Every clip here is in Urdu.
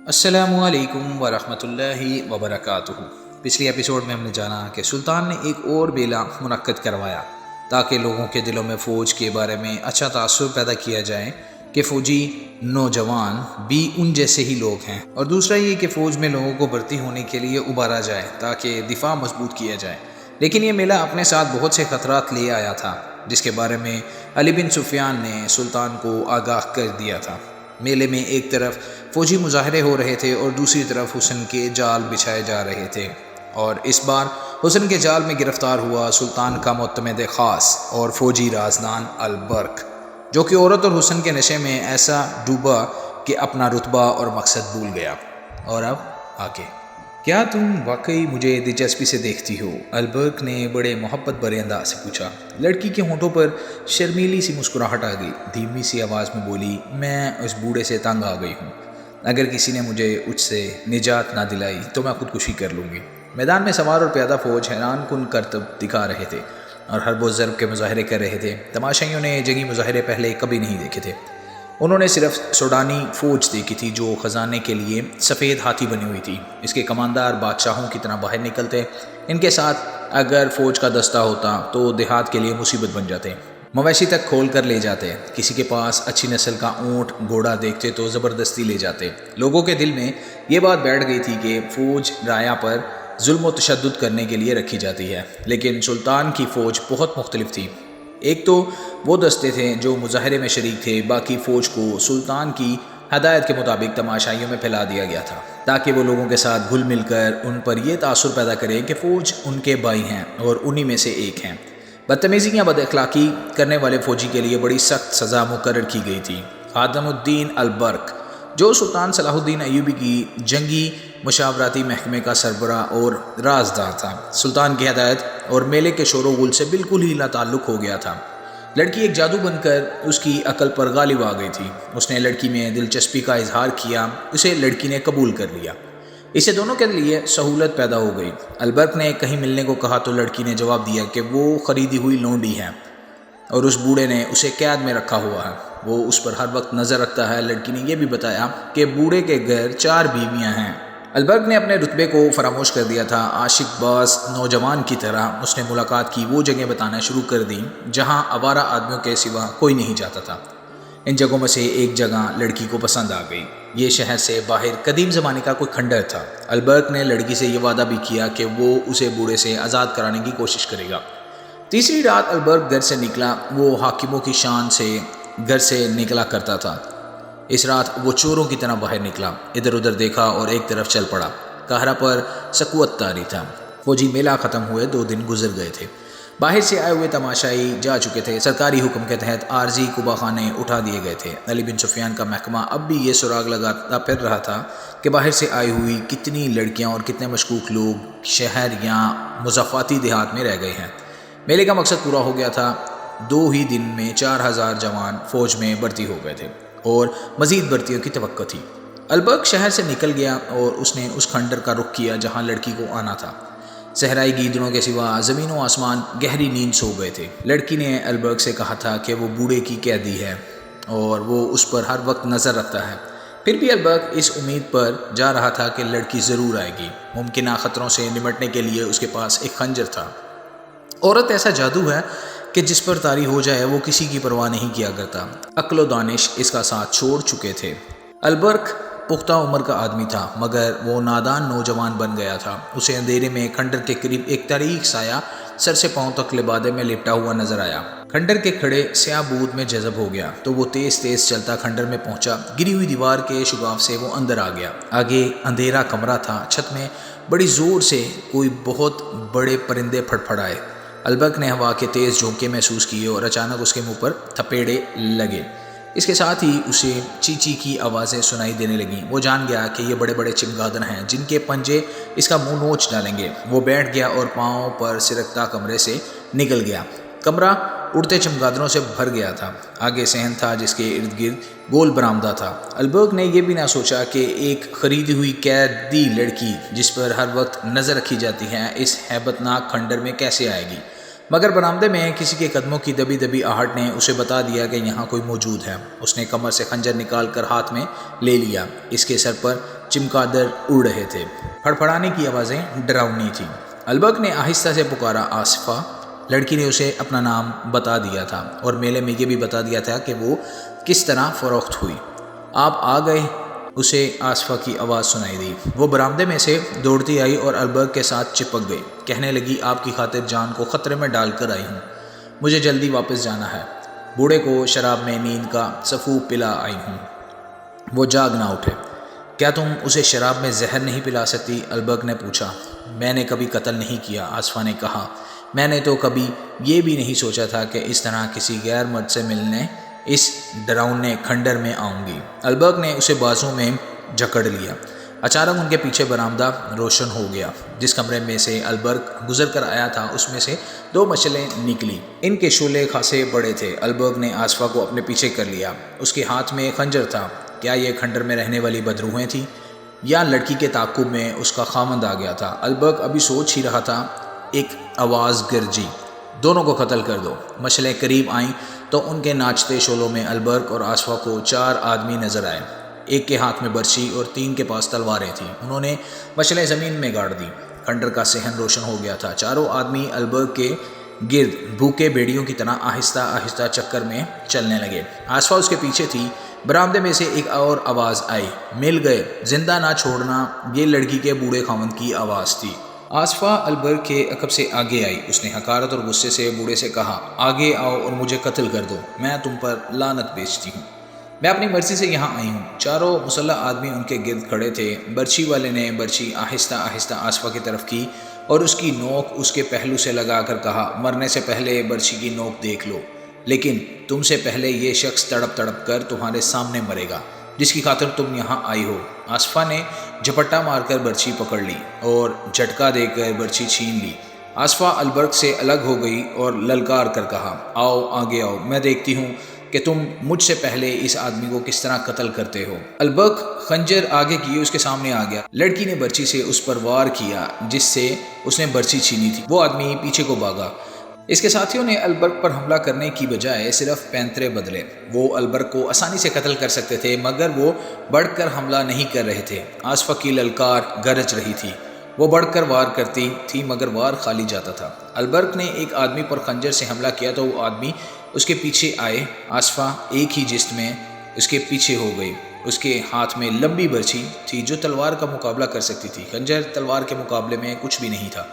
السلام علیکم ورحمۃ اللہ وبرکاتہ۔ پچھلی ایپیسوڈ میں ہم نے جانا کہ سلطان نے ایک اور میلہ منعقد کروایا تاکہ لوگوں کے دلوں میں فوج کے بارے میں اچھا تاثر پیدا کیا جائے کہ فوجی نوجوان بھی ان جیسے ہی لوگ ہیں، اور دوسرا یہ کہ فوج میں لوگوں کو بھرتی ہونے کے لیے ابھارا جائے تاکہ دفاع مضبوط کیا جائے۔ لیکن یہ میلہ اپنے ساتھ بہت سے خطرات لے آیا تھا جس کے بارے میں علی بن سفیان نے سلطان کو آگاہ کر دیا تھا۔ میلے میں ایک طرف فوجی مظاہرے ہو رہے تھے اور دوسری طرف حسن کے جال بچھائے جا رہے تھے، اور اس بار حسن کے جال میں گرفتار ہوا سلطان کا معتمد خاص اور فوجی رازدان البرک، جو کہ عورت اور حسن کے نشے میں ایسا ڈوبا کہ اپنا رتبہ اور مقصد بھول گیا۔ اور اب آگے، کیا تم واقعی مجھے دلچسپی سے دیکھتی ہو؟ البرک نے بڑے محبت بھرے انداز سے پوچھا۔ لڑکی کے ہونٹوں پر شرمیلی سی مسکراہٹ آ گئی، دھیمی سی آواز میں بولی، میں اس بوڑھے سے تنگ آ گئی ہوں۔ اگر کسی نے مجھے اس سے نجات نہ دلائی تو میں خودکشی کر لوں گی۔ میدان میں سوار اور پیادہ فوج حیران کن کرتب دکھا رہے تھے اور حرب و ضرب کے مظاہرے کر رہے تھے۔ تماشائیوں نے جنگی مظاہرے پہلے کبھی نہیں دیکھے تھے۔ انہوں نے صرف سوڈانی فوج دیکھی تھی جو خزانے کے لیے سفید ہاتھی بنی ہوئی تھی۔ اس کے کماندار بادشاہوں کی طرح باہر نکلتے، ان کے ساتھ اگر فوج کا دستہ ہوتا تو دیہات کے لیے مصیبت بن جاتے، مویشی تک کھول کر لے جاتے، کسی کے پاس اچھی نسل کا اونٹ گھوڑا دیکھتے تو زبردستی لے جاتے۔ لوگوں کے دل میں یہ بات بیٹھ گئی تھی کہ فوج رایا پر ظلم و تشدد کرنے کے لیے رکھی جاتی ہے، لیکن سلطان کی فوج بہت مختلف تھی۔ ایک تو وہ دستے تھے جو مظاہرے میں شریک تھے، باقی فوج کو سلطان کی ہدایت کے مطابق تماشائیوں میں پھیلا دیا گیا تھا تاکہ وہ لوگوں کے ساتھ گھل مل کر ان پر یہ تاثر پیدا کرے کہ فوج ان کے بھائی ہیں اور انہی میں سے ایک ہیں۔ بدتمیزی یا بد اخلاقی کرنے والے فوجی کے لیے بڑی سخت سزا مقرر کی گئی تھی۔ خاتم الدین البرک، جو سلطان صلاح الدین ایوبی کی جنگی مشاورتی محکمے کا سربراہ اور رازدار تھا، سلطان کی ہدایت اور میلے کے شور و غل سے بالکل ہی لا تعلق ہو گیا تھا۔ لڑکی ایک جادو بن کر اس کی عقل پر غالب آ گئی تھی۔ اس نے لڑکی میں دلچسپی کا اظہار کیا، اسے لڑکی نے قبول کر لیا۔ اس سے دونوں کے لیے سہولت پیدا ہو گئی۔ البرک نے کہیں ملنے کو کہا تو لڑکی نے جواب دیا کہ وہ خریدی ہوئی لونڈی ہے اور اس بوڑھے نے اسے قید میں رکھا ہوا ہے، وہ اس پر ہر وقت نظر رکھتا ہے۔ لڑکی نے یہ بھی بتایا کہ بوڑھے کے گھر 4 بیویاں ہیں۔ البرک نے اپنے رتبے کو فراموش کر دیا تھا۔ عاشق باز نوجوان کی طرح اس نے ملاقات کی وہ جگہیں بتانا شروع کر دیں جہاں آوارہ آدمیوں کے سوا کوئی نہیں جاتا تھا۔ ان جگہوں میں سے ایک جگہ لڑکی کو پسند آ گئی۔ یہ شہر سے باہر قدیم زمانے کا کوئی کھنڈر تھا۔ البرک نے لڑکی سے یہ وعدہ بھی کیا کہ وہ اسے بوڑھے سے آزاد کرانے کی کوشش کرے گا۔ تیسری رات البرک گھر سے نکلا۔ وہ حاکموں کی شان سے گھر سے نکلا کرتا تھا۔ اس رات وہ چوروں کی طرح باہر نکلا، ادھر ادھر دیکھا اور ایک طرف چل پڑا۔ قاہرہ پر سکوت طاری تھا۔ فوجی میلہ ختم ہوئے 2 دن گزر گئے تھے۔ باہر سے آئے ہوئے تماشائی جا چکے تھے۔ سرکاری حکم کے تحت عارضی قبا خانے اٹھا دیے گئے تھے۔ علی بن سفیان کا محکمہ اب بھی یہ سراغ لگاتا پھر رہا تھا کہ باہر سے آئی ہوئی کتنی لڑکیاں اور کتنے مشکوک لوگ شہر یا مضافاتی دیہات میں رہ گئے ہیں۔ میلے کا مقصد پورا ہو گیا تھا۔ 2 ہی دن میں 4000 جوان فوج میں بھرتی ہو گئے تھے اور مزید بھرتیوں کی توقع تھی۔ البرک شہر سے نکل گیا اور اس نے اس کھنڈر کا رخ کیا جہاں لڑکی کو آنا تھا۔ صحرائی گیدڑوں کے سوا زمین و آسمان گہری نیند سو گئے تھے۔ لڑکی نے البرک سے کہا تھا کہ وہ بوڑھے کی قیدی ہے اور وہ اس پر ہر وقت نظر رکھتا ہے۔ پھر بھی البرک اس امید پر جا رہا تھا کہ لڑکی ضرور آئے گی۔ ممکنہ خطروں سے نمٹنے کے لیے اس کے پاس ایک خنجر تھا۔ عورت ایسا جادو ہے کہ جس پر طاری ہو جائے وہ کسی کی پرواہ نہیں کیا کرتا۔ عقل و دانش اس کا ساتھ چھوڑ چکے تھے۔ البرک پختہ عمر کا آدمی تھا مگر وہ نادان نوجوان بن گیا تھا۔ اسے اندھیرے میں کھنڈر کے قریب ایک تاریک سایہ سر سے پاؤں تک لبادے میں لپٹا ہوا نظر آیا۔ کھنڈر کے کھڑے سیاہ بود میں جذب ہو گیا تو وہ تیز تیز چلتا کھنڈر میں پہنچا۔ گری ہوئی دیوار کے شگاف سے وہ اندر آ گیا۔ آگے اندھیرا کمرہ تھا۔ چھت میں بڑی زور سے کوئی بہت بڑے پرندے پھڑپھڑائے۔ البرک نے ہوا کے تیز جھونکے محسوس کیے اور اچانک اس کے منہ پر تھپیڑے لگے۔ اس کے ساتھ ہی اسے چیچی کی آوازیں سنائی دینے لگیں۔ وہ جان گیا کہ یہ بڑے بڑے چمگادڑ ہیں جن کے پنجے اس کا منہ نوچ ڈالیں گے۔ وہ بیٹھ گیا اور پاؤں پر سرکتا کمرے سے نکل گیا۔ کمرہ اڑتے چمگادڑوں سے بھر گیا تھا۔ آگے صحن تھا جس کے ارد گرد گول برآمدہ تھا۔ البرک نے یہ بھی نہ سوچا کہ ایک خریدی ہوئی قیدی لڑکی جس پر ہر وقت نظر رکھی جاتی ہے اس ہیبت ناک کھنڈر میں کیسے آئے گی، مگر برآمدے میں کسی کے قدموں کی دبی دبی آہٹ نے اسے بتا دیا کہ یہاں کوئی موجود ہے۔ اس نے کمر سے خنجر نکال کر ہاتھ میں لے لیا۔ اس کے سر پر چمگادڑ اڑ رہے تھے۔ پھڑپھڑانے کی آوازیں ڈراؤنی تھیں۔ البرق نے آہستہ سے پکارا آصفہ۔ لڑکی نے اسے اپنا نام بتا دیا تھا اور میلے میں یہ بھی بتا دیا تھا کہ وہ کس طرح فروخت ہوئی۔ آپ آ گئے؟ اسے آصفہ کی آواز سنائی دی۔ وہ برآمدے میں سے دوڑتی آئی اور البرق کے ساتھ چپک گئی۔ کہنے لگی آپ کی خاطر جان کو خطرے میں ڈال کر آئی ہوں، مجھے جلدی واپس جانا ہے۔ بوڑھے کو شراب میں نیند کا سفوف پلا آئی ہوں، وہ جاگ نہ اٹھے۔ کیا تم اسے شراب میں زہر نہیں پلا سکتی؟ البرق نے پوچھا۔ میں نے کبھی قتل نہیں کیا، آصفہ نے کہا۔ میں نے تو کبھی یہ بھی نہیں سوچا تھا کہ اس طرح کسی غیر مرد سے ملنے اس ڈراؤنے کھنڈر میں آؤں گی۔ البرق نے اسے بازو میں جکڑ لیا۔ اچانک ان کے پیچھے برآمدہ روشن ہو گیا۔ جس کمرے میں سے البرق گزر کر آیا تھا اس میں سے 2 مشعلیں نکلی۔ ان کے شعلے خاصے بڑے تھے۔ البرق نے آصفہ کو اپنے پیچھے کر لیا۔ اس کے ہاتھ میں خنجر تھا۔ کیا یہ کھنڈر میں رہنے والی بدروحیں تھیں یا لڑکی کے تعاقب میں اس کا خاوند آ گیا تھا؟ البرق ابھی سوچ ہی رہا تھا، ایک آواز گرجی، دونوں کو قتل کر دو۔ مشعلیں قریب آئیں تو ان کے ناچتے شعلوں میں البرق اور آصفہ کو 4 آدمی نظر آئے۔ ایک کے ہاتھ میں برچھی اور 3 کے پاس تلواریں تھیں۔ انہوں نے مشعلیں زمین میں گاڑ دیں۔ کھنڈر کا صحن روشن ہو گیا تھا۔ چاروں آدمی البرق کے گرد بھوکے بھیڑیوں کی طرح آہستہ آہستہ چکر میں چلنے لگے۔ آصفہ اس کے پیچھے تھی۔ برآمدے میں سے ایک اور آواز آئی، مل گئے، زندہ نہ چھوڑنا۔ یہ لڑکی کے بوڑھے خاوند کی آواز تھی۔ آصفہ البرق کے عقب سے آگے آئی۔ اس نے حقارت اور غصے سے بوڑھے سے کہا، آگے آؤ اور مجھے قتل کر دو، میں تم پر لعنت بیچتی ہوں۔ میں اپنی مرضی سے یہاں آئی ہوں۔ چاروں مسلح آدمی ان کے گرد کھڑے تھے۔ برچھی والے نے برچھی آہستہ آہستہ آصفہ کی طرف کی اور اس کی نوک اس کے پہلو سے لگا کر کہا، مرنے سے پہلے برچھی کی نوک دیکھ لو، لیکن تم سے پہلے یہ شخص تڑپ تڑپ کر تمہارے سامنے مرے گا جس کی خاطر تم یہاں آئی ہو۔ آصفہ نے جھپٹا مار کر برچھی پکڑ لی اور جھٹکا دے کر برچھی چھین لی۔ آصفہ البرق سے الگ ہو گئی اور للکار کر کہا، آؤ آگے آؤ، میں دیکھتی ہوں کہ تم مجھ سے پہلے اس آدمی کو کس طرح قتل کرتے ہو۔ البرق خنجر آگے کیے اس کے سامنے آ گیا۔ لڑکی نے برچھی سے اس پر وار کیا جس سے اس نے برچھی چھینی تھی۔ وہ آدمی پیچھے کو بھاگا۔ اس کے ساتھیوں نے البرق پر حملہ کرنے کی بجائے صرف پینترے بدلے۔ وہ البرق کو آسانی سے قتل کر سکتے تھے مگر وہ بڑھ کر حملہ نہیں کر رہے تھے۔ آصفہ کی للکار گرج رہی تھی۔ وہ بڑھ کر وار کرتی تھی مگر وار خالی جاتا تھا۔ البرق نے ایک آدمی پر خنجر سے حملہ کیا تو وہ آدمی اس کے پیچھے آئے۔ آصفہ ایک ہی جست میں اس کے پیچھے ہو گئی۔ اس کے ہاتھ میں لمبی برچھی تھی جو تلوار کا مقابلہ کر سکتی تھی۔ خنجر تلوار کے مقابلے میں کچھ بھی نہیں تھا۔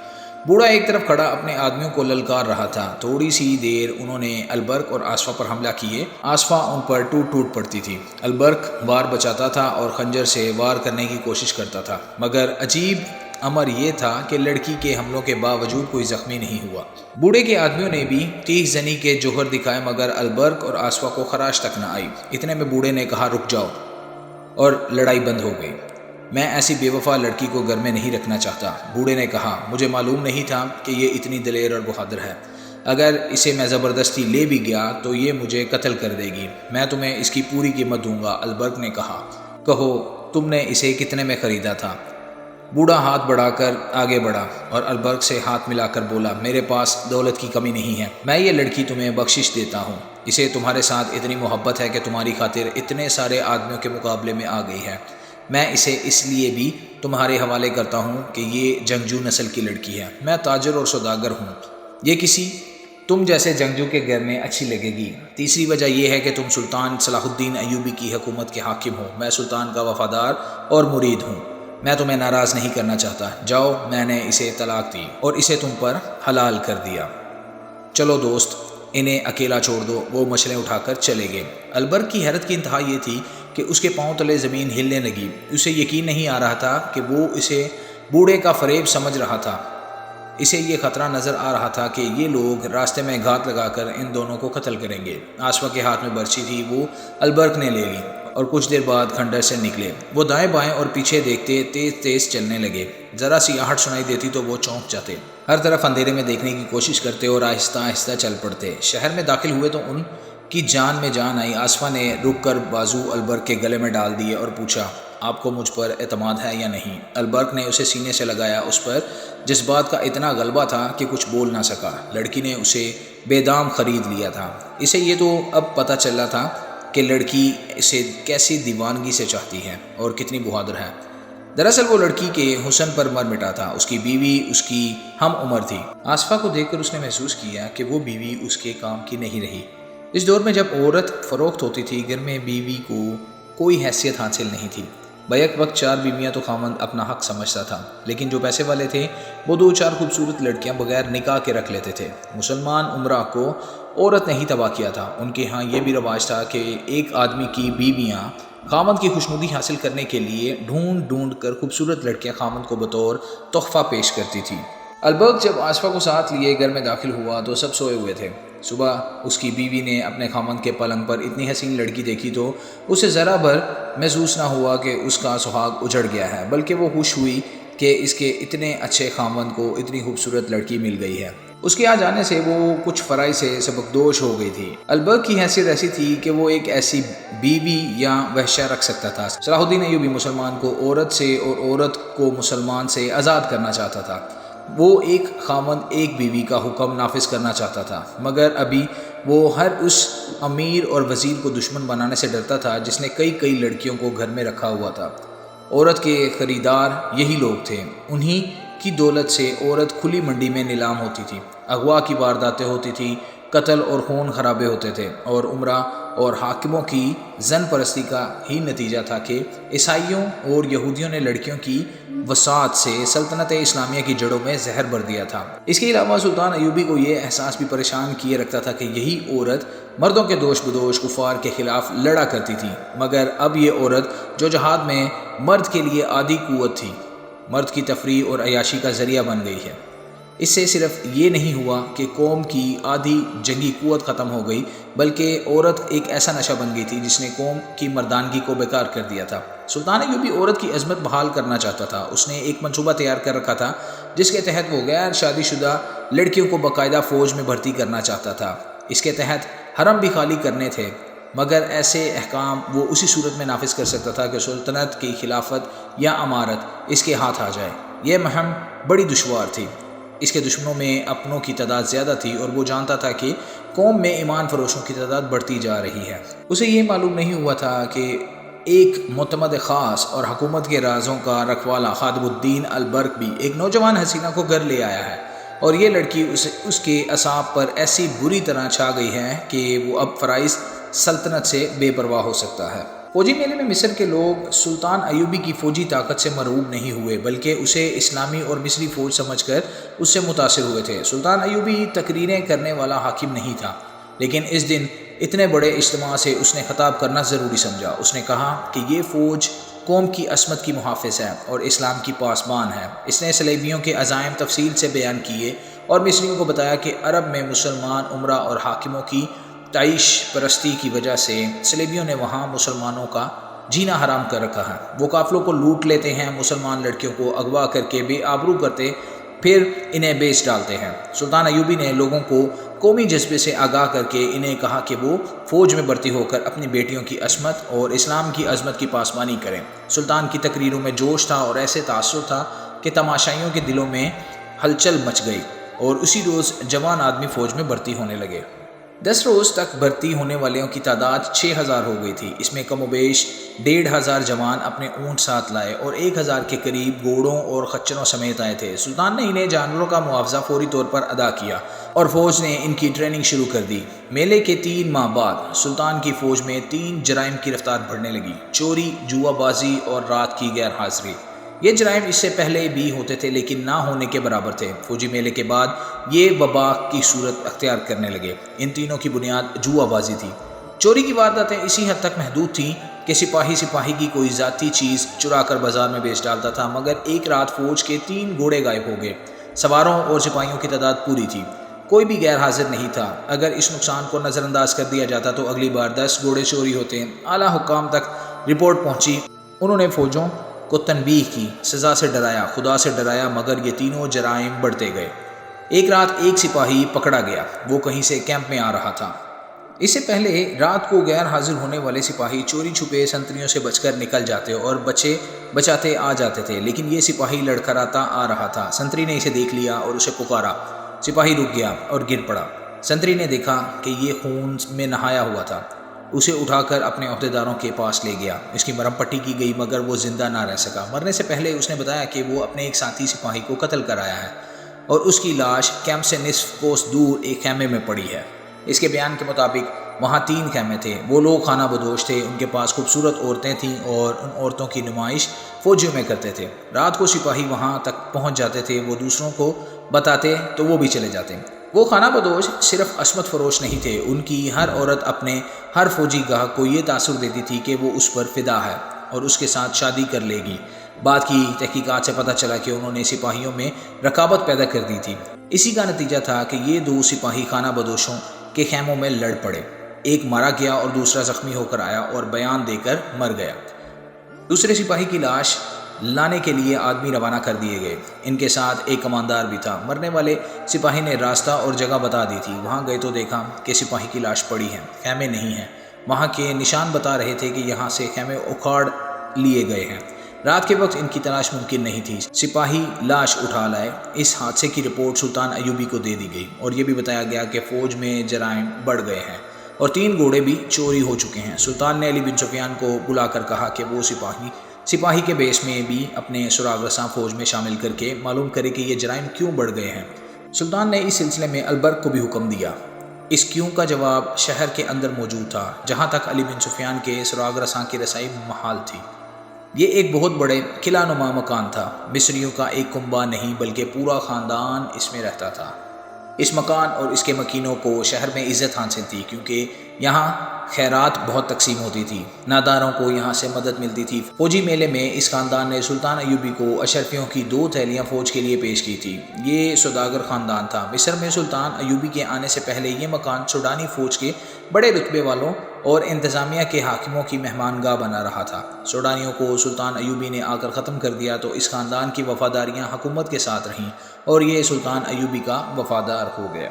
بوڑھا ایک طرف کھڑا اپنے آدمیوں کو للکار رہا تھا۔ تھوڑی سی دیر انہوں نے البرق اور آصفہ پر حملہ کیے۔ آصفہ ان پر ٹوٹ ٹوٹ پڑتی تھی۔ البرق وار بچاتا تھا اور خنجر سے وار کرنے کی کوشش کرتا تھا، مگر عجیب امر یہ تھا کہ لڑکی کے حملوں کے باوجود کوئی زخمی نہیں ہوا۔ بوڑھے کے آدمیوں نے بھی تیز زنی کے جوہر دکھائے مگر البرق اور آصفہ کو خراش تک نہ آئی۔ اتنے میں بوڑھے نے کہا، رک جاؤ، اور لڑائی بند ہو گئی۔ میں ایسی بے وفا لڑکی کو گھر میں نہیں رکھنا چاہتا۔ بوڑھے نے کہا، مجھے معلوم نہیں تھا کہ یہ اتنی دلیر اور بہادر ہے۔ اگر اسے میں زبردستی لے بھی گیا تو یہ مجھے قتل کر دے گی۔ میں تمہیں اس کی پوری قیمت دوں گا۔ البرق نے کہا، کہو تم نے اسے کتنے میں خریدا تھا؟ بوڑھا ہاتھ بڑھا کر آگے بڑھا اور البرق سے ہاتھ ملا کر بولا، میرے پاس دولت کی کمی نہیں ہے، میں یہ لڑکی تمہیں بخشش دیتا ہوں۔ اسے تمہارے ساتھ اتنی محبت ہے کہ تمہاری خاطر اتنے سارے آدمیوں کے مقابلے میں آ گئی ہے۔ میں اسے اس لیے بھی تمہارے حوالے کرتا ہوں کہ یہ جنگجو نسل کی لڑکی ہے۔ میں تاجر اور سوداگر ہوں، یہ کسی تم جیسے جنگجو کے گھر میں اچھی لگے گی۔ تیسری وجہ یہ ہے کہ تم سلطان صلاح الدین ایوبی کی حکومت کے حاکم ہو۔ میں سلطان کا وفادار اور مرید ہوں۔ میں تمہیں ناراض نہیں کرنا چاہتا۔ جاؤ، میں نے اسے طلاق دی اور اسے تم پر حلال کر دیا۔ چلو دوست، انہیں اکیلا چھوڑ دو۔ وہ مشعلیں اٹھا کر چلے گئے۔ البرق کی حیرت کی انتہا یہ تھی کہ اس کے پاؤں تلے زمین ہلنے لگی۔ اسے یقین نہیں آ رہا تھا کہ وہ اسے بوڑھے کا فریب سمجھ رہا تھا۔ اسے یہ خطرہ نظر آ رہا تھا کہ یہ لوگ راستے میں گھات لگا کر ان دونوں کو قتل کریں گے۔ آصفہ کے ہاتھ میں برچھی تھی، وہ البرق نے لے لی اور کچھ دیر بعد کھنڈر سے نکلے۔ وہ دائیں بائیں اور پیچھے دیکھتے تیز تیز چلنے لگے۔ ذرا سی آہٹ سنائی دیتی تو وہ چونک جاتے، ہر طرف اندھیرے میں دیکھنے کی کوشش کرتے اور آہستہ آہستہ چل پڑتے۔ شہر میں داخل ہوئے تو ان کی جان میں جان آئی۔ آصفہ نے رک کر بازو البرق کے گلے میں ڈال دیے اور پوچھا، آپ کو مجھ پر اعتماد ہے یا نہیں؟ البرق نے اسے سینے سے لگایا۔ اس پر جذبات کا اتنا غلبہ تھا کہ کچھ بول نہ سکا۔ لڑکی نے اسے بے دام خرید لیا تھا۔ اسے یہ تو اب پتہ چلا تھا کہ لڑکی اسے کیسی دیوانگی سے چاہتی ہے اور کتنی بہادر ہے۔ دراصل وہ لڑکی کے حسن پر مر مٹا تھا، اس کی بیوی اس کی ہم عمر تھی۔ آصفہ کو دیکھ کر اس نے محسوس کیا کہ وہ بیوی اس کے کام کی نہیں رہی۔ اس دور میں جب عورت فروخت ہوتی تھی، گھر میں بیوی کو کوئی حیثیت حاصل نہیں تھی۔ بیک وقت 4 بیویاں تو خامند اپنا حق سمجھتا تھا، لیکن جو پیسے والے تھے وہ 2-4 خوبصورت لڑکیاں بغیر نکاح کے رکھ لیتے تھے۔ مسلمان عمرہ کو عورت نے ہی تباہ کیا تھا۔ ان کے ہاں یہ بھی رواج تھا کہ ایک آدمی کی بیویاں خامند کی خوشنودی حاصل کرنے کے لیے ڈھونڈ ڈھونڈ کر خوبصورت لڑکیاں خامند کو بطور تحفہ پیش کرتی تھی۔ البرق جب آصفہ کو ساتھ لیے گھر میں داخل ہوا تو سب سوئے ہوئے تھے۔ صبح اس کی بیوی نے اپنے خامند کے پلنگ پر اتنی حسین لڑکی دیکھی تو اسے ذرا بھر محسوس نہ ہوا کہ اس کا سہاگ اجڑ گیا ہے، بلکہ وہ خوش ہوئی کہ اس کے اتنے اچھے خامند کو اتنی خوبصورت لڑکی مل گئی ہے۔ اس کے آ جانے سے وہ کچھ فرائی سے سبکدوش ہو گئی تھی۔ البرق کی حیثیت ایسی تھی کہ وہ ایک ایسی بیوی یا وحشہ رکھ سکتا تھا۔ صلاح الدین ایوبی مسلمان کو عورت سے اور عورت کو مسلمان سے آزاد کرنا چاہتا تھا۔ وہ ایک خامند ایک بیوی کا حکم نافذ کرنا چاہتا تھا، مگر ابھی وہ ہر اس امیر اور وزیر کو دشمن بنانے سے ڈرتا تھا جس نے کئی لڑکیوں کو گھر میں رکھا ہوا تھا۔ عورت کے خریدار یہی لوگ تھے، انہی کی دولت سے عورت کھلی منڈی میں نیلام ہوتی تھی، اغوا کی وارداتیں ہوتی تھیں، قتل اور خون خرابے ہوتے تھے، اور عمرہ اور حاکموں کی زن پرستی کا ہی نتیجہ تھا کہ عیسائیوں اور یہودیوں نے لڑکیوں کی وسعت سے سلطنت اسلامیہ کی جڑوں میں زہر بھر دیا تھا۔ اس کے علاوہ سلطان ایوبی کو یہ احساس بھی پریشان کیے رکھتا تھا کہ یہی عورت مردوں کے دوش بدوش کفار کے خلاف لڑا کرتی تھی، مگر اب یہ عورت جو جہاد میں مرد کے لیے عادی قوت تھی، مرد کی تفریح اور عیاشی کا ذریعہ بن گئی ہے۔ اس سے صرف یہ نہیں ہوا کہ قوم کی آدھی جنگی قوت ختم ہو گئی، بلکہ عورت ایک ایسا نشہ بن گئی تھی جس نے قوم کی مردانگی کو بیکار کر دیا تھا۔ سلطان ایوبی عورت کی عظمت بحال کرنا چاہتا تھا۔ اس نے ایک منصوبہ تیار کر رکھا تھا جس کے تحت وہ غیر شادی شدہ لڑکیوں کو باقاعدہ فوج میں بھرتی کرنا چاہتا تھا۔ اس کے تحت حرم بھی خالی کرنے تھے، مگر ایسے احکام وہ اسی صورت میں نافذ کر سکتا تھا کہ سلطنت کی خلافت یا امارت اس کے ہاتھ آ جائے۔ یہ مہم بڑی دشوار تھی۔ اس کے دشمنوں میں اپنوں کی تعداد زیادہ تھی اور وہ جانتا تھا کہ قوم میں ایمان فروشوں کی تعداد بڑھتی جا رہی ہے۔ اسے یہ معلوم نہیں ہوا تھا کہ ایک معتمد خاص اور حکومت کے رازوں کا رکھوالا خادم الدین البرق بھی ایک نوجوان حسینہ کو گھر لے آیا ہے، اور یہ لڑکی اس کے اعصاب پر ایسی بری طرح چھا گئی ہے کہ وہ اب فرائض سلطنت سے بے پرواہ ہو سکتا ہے۔ فوجی میلے میں مصر کے لوگ سلطان ایوبی کی فوجی طاقت سے مرعوب نہیں ہوئے، بلکہ اسے اسلامی اور مصری فوج سمجھ کر اس سے متاثر ہوئے تھے۔ سلطان ایوبی تقریریں کرنے والا حاکم نہیں تھا، لیکن اس دن اتنے بڑے اجتماع سے اس نے خطاب کرنا ضروری سمجھا۔ اس نے کہا کہ یہ فوج قوم کی عصمت کی محافظ ہے اور اسلام کی پاسبان ہے۔ اس نے صلیبیوں کے عزائم تفصیل سے بیان کیے اور مصریوں کو بتایا کہ عرب میں مسلمان عمرہ اور حاکموں کی تعیش پرستی کی وجہ سے صلیبیوں نے وہاں مسلمانوں کا جینا حرام کر رکھا ہے۔ وہ قافلوں کو لوٹ لیتے ہیں، مسلمان لڑکیوں کو اغوا کر کے بے آبرو کرتے، پھر انہیں بیچ ڈالتے ہیں۔ سلطان ایوبی نے لوگوں کو قومی جذبے سے آگاہ کر کے انہیں کہا کہ وہ فوج میں بھرتی ہو کر اپنی بیٹیوں کی عصمت اور اسلام کی عظمت کی پاسبانی کریں۔ سلطان کی تقریروں میں جوش تھا اور ایسے تاثر تھا کہ تماشائیوں کے دلوں میں ہلچل مچ گئی، اور اسی روز جوان آدمی فوج میں بھرتی ہونے لگے۔ 10 روز تک بھرتی ہونے والوں کی تعداد 6000 ہو گئی تھی۔ اس میں کم و بیش 1500 جوان اپنے اونٹ ساتھ لائے اور 1000 کے قریب گھوڑوں اور خچروں سمیت آئے تھے۔ سلطان نے انہیں جانوروں کا معاوضہ فوری طور پر ادا کیا اور فوج نے ان کی ٹریننگ شروع کر دی۔ میلے کے 3 ماہ بعد سلطان کی فوج میں 3 جرائم کی رفتار بڑھنے لگی: چوری، جوا بازی اور رات کی غیر حاضری۔ یہ جرائم اس سے پہلے بھی ہوتے تھے لیکن نہ ہونے کے برابر تھے۔ فوجی میلے کے بعد یہ وبا کی صورت اختیار کرنے لگے۔ ان تینوں کی بنیاد جوا بازی تھی۔ چوری کی وارداتیں اسی حد تک محدود تھیں کہ سپاہی کی کوئی ذاتی چیز چرا کر بازار میں بیچ ڈالتا تھا، مگر ایک رات فوج کے 3 گھوڑے غائب ہو گئے۔ سواروں اور سپاہیوں کی تعداد پوری تھی، کوئی بھی غیر حاضر نہیں تھا۔ اگر اس نقصان کو نظر انداز کر دیا جاتا تو اگلی بار 10 گھوڑے چوری ہوتے۔ اعلیٰ حکام تک رپورٹ پہنچی، انہوں نے فوجوں کو تنبیہ کی، سزا سے ڈرایا، خدا سے ڈرایا، مگر یہ تینوں جرائم بڑھتے گئے۔ ایک رات ایک سپاہی پکڑا گیا، وہ کہیں سے کیمپ میں آ رہا تھا۔ اس سے پہلے رات کو غیر حاضر ہونے والے سپاہی چوری چھپے سنتریوں سے بچ کر نکل جاتے اور بچاتے آ جاتے تھے، لیکن یہ سپاہی لڑکھڑاتا آ رہا تھا۔ سنتری نے اسے دیکھ لیا اور اسے پکارا۔ سپاہی رک گیا اور گر پڑا۔ سنتری نے دیکھا کہ یہ خون میں نہایا ہوا تھا۔ اسے اٹھا کر اپنے عہدیداروں کے پاس لے گیا۔ اس کی مرہم پٹی کی گئی مگر وہ زندہ نہ رہ سکا۔ مرنے سے پہلے اس نے بتایا کہ وہ اپنے ایک ساتھی سپاہی کو قتل کر آیا ہے اور اس کی لاش کیمپ سے نصف کوس دور ایک خیمے میں پڑی ہے۔ اس کے بیان کے مطابق وہاں 3 خیمے تھے۔ وہ لوگ خانہ بدوش تھے، ان کے پاس خوبصورت عورتیں تھیں اور ان عورتوں کی نمائش فوجیوں میں کرتے تھے۔ رات کو سپاہی وہاں تک پہنچ جاتے تھے، وہ دوسروں کو بتاتے تو وہ بھی چلے جاتے۔ وہ خانہ بدوش صرف عصمت فروش نہیں تھے، ان کی ہر عورت اپنے ہر فوجی گاہک کو یہ تاثر دیتی تھی کہ وہ اس پر فدا ہے اور اس کے ساتھ شادی کر لے گی۔ بعد کی تحقیقات سے پتہ چلا کہ انہوں نے سپاہیوں میں رقابت پیدا کر دی تھی۔ اسی کا نتیجہ تھا کہ یہ 2 سپاہی خانہ بدوشوں کے خیموں میں لڑ پڑے۔ ایک مارا گیا اور دوسرا زخمی ہو کر آیا اور بیان دے کر مر گیا۔ دوسرے سپاہی کی لاش لانے کے لیے آدمی روانہ کر دیے گئے۔ ان کے ساتھ ایک کماندار بھی تھا۔ مرنے والے سپاہی نے راستہ اور جگہ بتا دی تھی۔ وہاں گئے تو دیکھا کہ سپاہی کی لاش پڑی ہے، خیمے نہیں ہیں۔ وہاں کے نشان بتا رہے تھے کہ یہاں سے خیمے اکھاڑ لیے گئے ہیں۔ رات کے وقت ان کی تلاش ممکن نہیں تھی۔ سپاہی لاش اٹھا لائے۔ اس حادثے کی رپورٹ سلطان ایوبی کو دے دی گئی اور یہ بھی بتایا گیا کہ فوج میں جرائم بڑھ گئے ہیں اور 3 گھوڑے بھی چوری ہو چکے ہیں۔ سلطان نے علی بن سفیان کو بلا کر کہا کہ وہ سپاہی کے بیس میں بھی اپنے سراغ رساں فوج میں شامل کر کے معلوم کرے کہ یہ جرائم کیوں بڑھ گئے ہیں۔ سلطان نے اس سلسلے میں البرق کو بھی حکم دیا۔ اس کیوں کا جواب شہر کے اندر موجود تھا، جہاں تک علی بن سفیان کے سراغ رساں کی رسائی محال تھی۔ یہ ایک بہت بڑے قلعہ نما مکان تھا۔ مصریوں کا ایک کنبہ نہیں بلکہ پورا خاندان اس میں رہتا تھا۔ اس مکان اور اس کے مکینوں کو شہر میں عزت حاصل تھی کیونکہ یہاں خیرات بہت تقسیم ہوتی تھی، ناداروں کو یہاں سے مدد ملتی تھی۔ فوجی میلے میں اس خاندان نے سلطان ایوبی کو اشرفیوں کی 2 تھیلیاں فوج کے لیے پیش کی تھی۔ یہ سوداگر خاندان تھا۔ مصر میں سلطان ایوبی کے آنے سے پہلے یہ مکان سوڈانی فوج کے بڑے رتبے والوں اور انتظامیہ کے حاکموں کی مہمان گاہ بنا رہا تھا۔ سوڈانیوں کو سلطان ایوبی نے آ کر ختم کر دیا تو اس خاندان کی وفاداریاں حکومت کے ساتھ رہیں اور یہ سلطان ایوبی کا وفادار ہو گیا۔